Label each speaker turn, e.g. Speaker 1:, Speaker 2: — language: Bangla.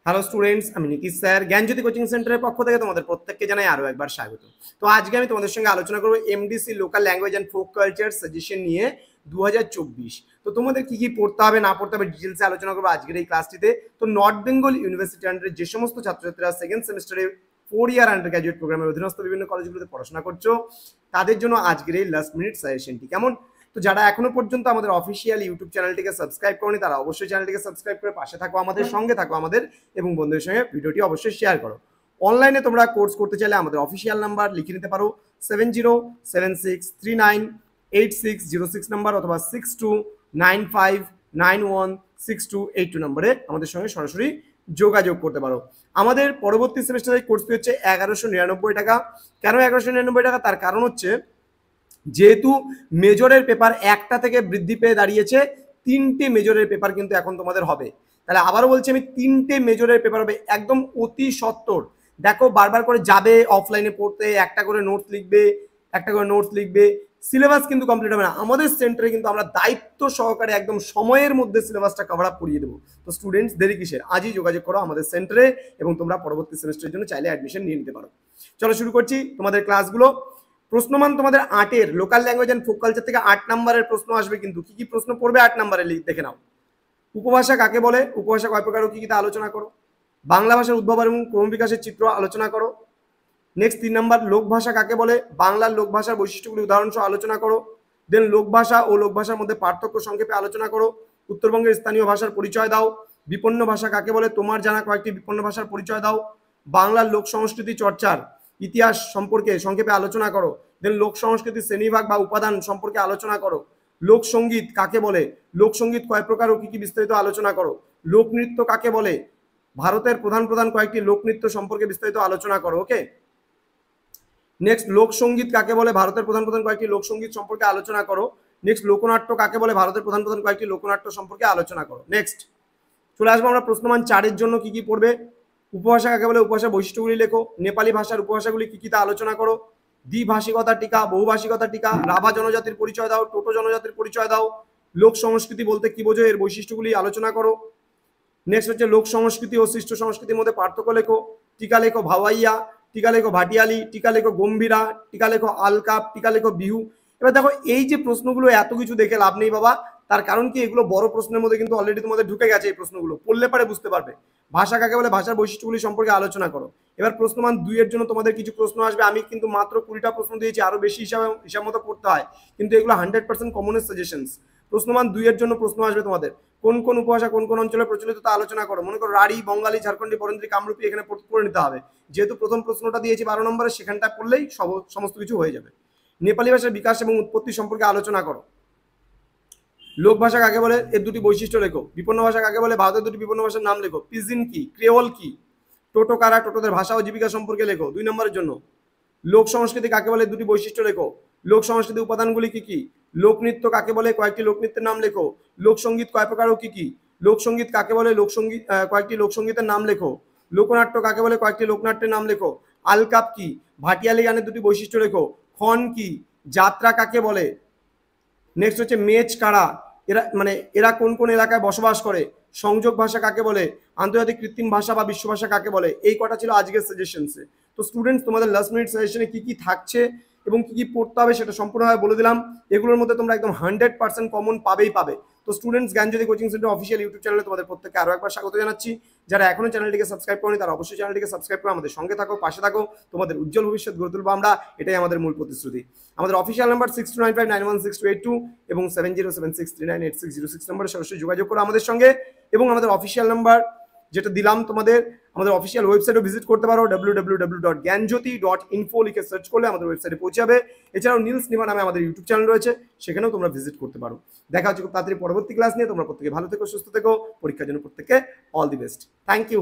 Speaker 1: হ্যালো স্টুডেন্টস, আমি নীতিশ স্যার জ্ঞানজ্যোতি কোচিং সেন্টারের পক্ষ থেকে তোমাদের প্রত্যেককে জানাই আরো একবার স্বাগত। তো আজকে আমি তোমাদের সঙ্গে আলোচনা করবো MDC local language and folk culture suggestion নিয়ে 2024। তো তোমাদের কি কি পড়তে হবে না পড়তে হবে ডিটেলসে আলোচনা করবো আজকের এই ক্লাসটিতে। তো নর্থ বেঙ্গল ইউনিভার্সিটি আন্ডারে যে সমস্ত ছাত্রছাত্রীরা সেকেন্ড সেমিস্টারে 4 ইয়ার আন্ডার গ্র্যাজুয়েট প্রোগ্রামের অধীনস্থ বিভিন্ন কলেজগুলোতে পড়াশোনা করছো, তাদের জন্য আজকের এই লাস্ট মিনিট সাজেশনটি কেমন। তো যারা এখনো পর্যন্ত আমাদের অফিসিয়াল ইউটিউব চ্যানেলটিকে সাবস্ক্রাইব করনি, তারা অবশ্যই চ্যানেলটিকে সাবস্ক্রাইব করে পাশে থাকো, আমাদের সঙ্গে থাকো আমাদের, এবং বন্ধুদের সঙ্গে ভিডিওটি অবশ্যই শেয়ার করো। অনলাইনে তোমরা কোর্স করতে চাইলে আমাদের অফিসিয়াল নাম্বার লিখে নিতে পারো 7076398606 নাম্বার, অথবা 6295916282 নাম্বারে আমাদের সঙ্গে সরাসরি যোগাযোগ করতে পারো। আমাদের পরবর্তী সেমিস্টারের কোর্স ফি হচ্ছে 1199 টাকা। কেন 1199 টাকা? তার কারণ হচ্ছে যেহেতু মেজরের পেপার একটা থেকে বৃদ্ধি পেয়ে দাঁড়িয়েছে 3টে মেজরের পেপার কিন্তু এখন তোমাদের হবে। তাহলে আবারও বলছি আমি, 3টে মেজরের পেপার হবে একদম অতি সত্বর। দেখো বারবার করে যাবে অফলাইনে পড়তে, একটা করে নোটস লিখবে, সিলেবাস কিন্তু কমপ্লিট হবে না। আমাদের সেন্টারে কিন্তু আমরা দায়িত্ব সহকারে একদম সময়ের মধ্যে সিলেবাসটা কভার আপ করিয়ে দেবো। তো স্টুডেন্টস দেরি কিসের, আজই যোগাযোগ করো আমাদের সেন্টারে এবং তোমরা পরবর্তী সেমিস্টারের জন্য চাইলে অ্যাডমিশন নিয়ে নিতে পারো। চলো শুরু করছি তোমাদের ক্লাসগুলো। প্রশ্নমান তোমাদের 8-এর local language and folk culture থেকে 8 নম্বরের প্রশ্ন আসবে। কিন্তু কি কি প্রশ্ন পড়বে 8 নম্বরে দেখে নাও। উপভাষা কাকে বলে, উপভাষা কয় প্রকার ও কি কি তা আলোচনা করো। বাংলা ভাষার উদ্ভব এবং ক্রমবিকাশের চিত্র আলোচনা করো। নেক্সট 3 নম্বর, লোক ভাষা কাকে বলে, বাংলার লোক ভাষার বৈশিষ্ট্যগুলি উদাহরণ সহ আলোচনা করো। দেন লোক ভাষা ও লোক ভাষার মধ্যে পার্থক্য সংক্ষেপে আলোচনা করো। উত্তরবঙ্গের স্থানীয় ভাষার পরিচয় দাও। বিপন্ন ভাষা কাকে বলে, তোমার জানা কয়েকটি বিপন্ন ভাষার পরিচয় দাও। বাংলার লোক সংস্কৃতি চর্চার ইতিহাস সম্পর্কে সংক্ষেপে আলোচনা করো। দেন লোক সংস্কৃতির শ্রেণীভাগ বা উপাদান সম্পর্কে আলোচনা করো। লোকসঙ্গীত কাকে বলে, লোকসঙ্গীত কয় প্রকার ও কি কি বিস্তারিত আলোচনা করো। লোকনৃত্য কাকে বলে, ভারতের প্রধান প্রধান কয়েকটি লোকনৃত্য সম্পর্কে বিস্তারিত আলোচনা করো। ওকে। নেক্সট, লোকসঙ্গীত কাকে বলে, ভারতের প্রধান প্রধান কয়েকটি লোকসঙ্গীত সম্পর্কে আলোচনা করো। নেক্সট, লোকনাট্য কাকে বলে, ভারতের প্রধান প্রধান কয়েকটি লোকনাট্য সম্পর্কে আলোচনা করো। নেক্সট চলে আসবো আমরা প্রশ্নমান 4-এর জন্য কি কি পড়বে। উপভাষা কাকে বলে, উপভাষার বৈশিষ্ট্যগুলি লেখো। নেপালি ভাষার উপভাষাগুলি কি কি তা আলোচনা করো। দ্বিভাষিকতা টিকা, বহুভাষিকতা টিকা, রাভা জনজাতির পরিচয় দাও, টোটো জনজাতির পরিচয় দাও। লোক সংস্কৃতি বলতে কি বোঝো, এর বৈশিষ্ট্যগুলি আলোচনা করো। নেক্সট হচ্ছে লোক সংস্কৃতি ও সৃষ্ট সংস্কৃতির মধ্যে পার্থক্য লেখো। টিকা লেখো ভাওয়াইয়া, টিকা লেখো ভাটিয়ালি, টিকা লেখো গম্ভীরা, টিকা লেখো আলকাপ, টিকা লেখো বিহু। এবার দেখো এই যে প্রশ্নগুলো, এত কিছু দেখে লাভ নেই বাবা। তার কারণ কি, এগুলো বড় প্রশ্নের মধ্যে কিন্তু অলরেডি তোমাদের ঢুকে গেছে। এই প্রশ্নগুলো পড়লে পারে বুঝতে পারবে। ভাষা কাকে বলে, ভাষার বৈশিষ্ট্যগুলি সম্পর্কে আলোচনা করো। এবার প্রশ্নমান 2-এর জন্য তোমাদের কিছু প্রশ্ন আসবে। আমি কিন্তু মাত্র 20টা প্রশ্ন দিয়েছি, আরো বেশি হিসাব মতো পড়তে হয়, কিন্তু এগুলো 100% কমনের সাজেশনস। প্রশ্নমান 2-এর জন্য প্রশ্ন আসবে তোমাদের, কোন কোন উপভাষা কোন কোন অঞ্চলে প্রচলিত তা আলোচনা করো। মনে করো রাঢ়ী, বঙ্গালী, ঝাড়খণ্ডী, বরেন্দ্রী, কামরূপী এখানে পড়ে নিতে হবে। যেহেতু প্রথম প্রশ্নটা দিয়েছি 12 নম্বরে, সেখানটা পড়লেই সমস্ত কিছু হয়ে যাবে। নেপালি ভাষার বিকাশ এবং উৎপত্তি সম্পর্কে আলোচনা করো। লোক ভাষা কাকে বলে, এর দুটি বৈশিষ্ট্য লেখো। বিপন্ন ভাষা কাকে বলে, ভারতের দুটি বিপন্ন ভাষার নাম লেখো। পিজিন কি, ক্রেওল কি, টোটো কারা, টোটোদের ভাষা ও জীবিকা সম্পর্কে লেখো 2 নম্বরের জন্য। লোক সংস্কৃতি কাকে বলে, দুটি বৈশিষ্ট্য লেখো। লোক সংস্কৃতির উপাদানগুলি কি কি। লোকনৃত্য কাকে বলে, কয়েকটি লোকনৃত্যের নাম লেখো। লোকসঙ্গীত কয় প্রকার ও কি কি। লোকসঙ্গীত কাকে বলে, লোকসঙ্গীত কয়েকটি লোকসঙ্গীতের নাম লেখো। লোকনাট্য কাকে বলে, কয়েকটি লোকনাট্যের নাম লেখো। আলকাপ কি, ভাটিয়ালি গানের দুটি বৈশিষ্ট্য লেখো। খন কি, যাত্রা কাকে বলে। নেক্সট হচ্ছে মেচ কারা, এরা কোন কোন এলাকায় বসবাস করে। সংযোগ ভাষা কাকে বলে, আন্তর্জাতিক কৃত্রিম ভাষা বা বিশ্ব ভাষা কাকে বলে। এই কটা ছিল আজকের সাজেশনসে। তো স্টুডেন্টস তোমাদের লাস্ট মিনিট সাজেশনে কি কি থাকছে এবং কি কি পড়তে হবে সেটা সম্পূর্ণভাবে বলে দিলাম। এগুলোর মধ্যে তোমরা একদম 100% কমন পাবে। তো স্টুডেন্টস জ্ঞানজ্যোতি কোচিং সেন্টার অফিসিয়াল ইউটিউব চ্যানেলে তোমাদের প্রত্যেককে আরো একবার স্বাগত জানাচ্ছি। যারা এখনো চ্যানেলটিকে সাবস্ক্রাইব করেনি, তারা অবশ্যই চ্যানেলটিকে সাবস্ক্রাইব করে আমাদের সঙ্গে থাকো, পাশে থাকো। তোমাদের উজ্জ্বল ভবিষ্যৎ গড়ে তুলবো আমরা, এটাই আমাদের মূল প্রতিশ্রুতি। আমাদের অফিসিয়াল নাম্বার 6295916282 এবং 7076398606 নম্বরে সরাসরি যোগাযোগ করো আমাদের সঙ্গে। এবং আমাদের অফিসিয়াল নাম্বার যেটা দিলাম তোমাদের, আমাদের অফিসিয়াল ওয়েবসাইটও ভিজিট করতে পারো, www.gyanjyoti.info লিখে সার্চ করলে আমাদের ওয়েবসাইটে পৌঁছে যাবে। এছাড়াও নীলস নিভা নামে আমাদের ইউটিউব চ্যানেল রয়েছে, সেখানেও তোমরা ভিজিট করতে পারো। দেখা হচ্ছে খুব তাড়াতাড়ি পরবর্তী ক্লাস নিয়ে। তোমরা প্রত্যেকে ভালো থেকো, সুস্থ থেকো। পরীক্ষার জন্য প্রত্যেককে all the best. Thank you.